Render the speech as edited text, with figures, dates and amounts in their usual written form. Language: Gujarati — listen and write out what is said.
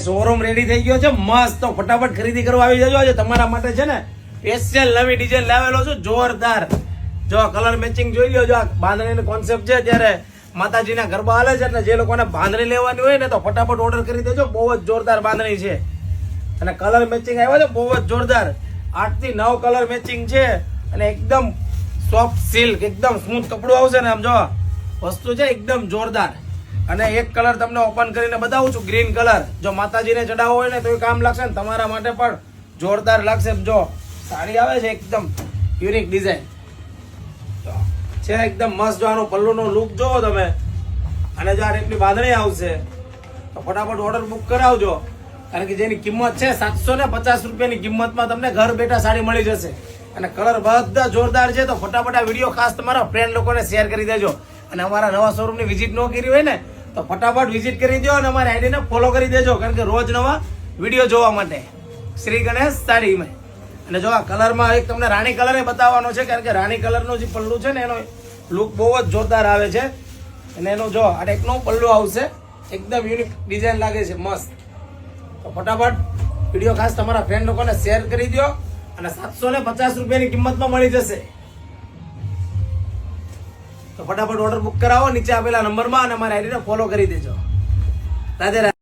શોરૂમ રેડી થઈ ગયો છે મસ્ત. તો ફટાફટ ખરીદી કરવા આવી જજો. આજે તમારા માટે છે ને સ્પેશિયલ નવી ડિઝાઇન લાવેલો છું જોરદાર. જો કલર મેચિંગ જોઈ લો. જો બાંધણીનો કોન્સેપ્ટ છે ત્યારે માતાજીના ગરબા હાલે છે એટલે જે લોકોને બાંધણી લેવાની હોય ને તો ફટાફટ ઓર્ડર કરી દેજો. બહુ જ જોરદાર બાંધણી છે અને કલર મેચિંગ આવ્યો છે બહુ જ જોરદાર. 8 થી 9 કલર મેચિંગ છે અને એકદમ સોફ્ટ સિલ્ક એકદમ સ્મૂથ કપડું આવશે ને. આમ જો વસ્તુ છે એકદમ જોરદાર. અને એક કલર તમને ઓપન કરીને બતાવું છું, ગ્રીન કલર. જો માતાજીને ચડાવવો હોય ને તો એ કામ લાગશે ને તમારા માટે પણ જોરદાર લાગશે. જો સાડી આવે છે એકદમ યુનિક ડિઝાઇન છે એકદમ મસ્ત. જો આનું પલ્લુનો લુક જોવો તમે અને જો આ ટાઈપની બાંધણી આવશે તો ફટાફટ ઓર્ડર બુક કરાવજો. કારણ કે જેની કિંમત છે 750 રૂપિયાની કિંમતમાં તમને ઘર બેઠા સાડી મળી જશે અને કલર બધા જોરદાર છે. તો ફટાફટ આ વિડીયો ખાસ તમારા ફ્રેન્ડ લોકોને શેર કરી દેજો. અને અમારા નવા શોરૂમની વિઝિટ ન કરી હોય ને તો ફટાફટ વિઝિટ કરી દો અને અમારી આઈડીને ફોલો કરી દેજો. કારણ કે રોજ નવા વિડીયો જોવા માટે શ્રી ગણેશ સાડીમાં. અને જો આ કલરમાં એક તમને રાણી કલર બતાવવાનો છે. કારણ કે રાણી કલરનું જે પલ્લું છે ને એનો લુક બહુ જ જોરદાર આવે છે. અને એનો જો આ ટાઈપનું પલ્લું આવશે એકદમ યુનિક ડિઝાઇન લાગે છે મસ્ત. તો ફટાફટ વિડીયો ખાસ તમારા ફ્રેન્ડ લોકોને શેર કરી દો અને 750 રૂપિયાની કિંમતમાં મળી જશે. તો ફટાફટ ઓર્ડર બુક કરાવો નીચે આપેલા નંબરમાં અને અમારા આઈડીને ફોલો કરી દેજો. રાધે રાધે.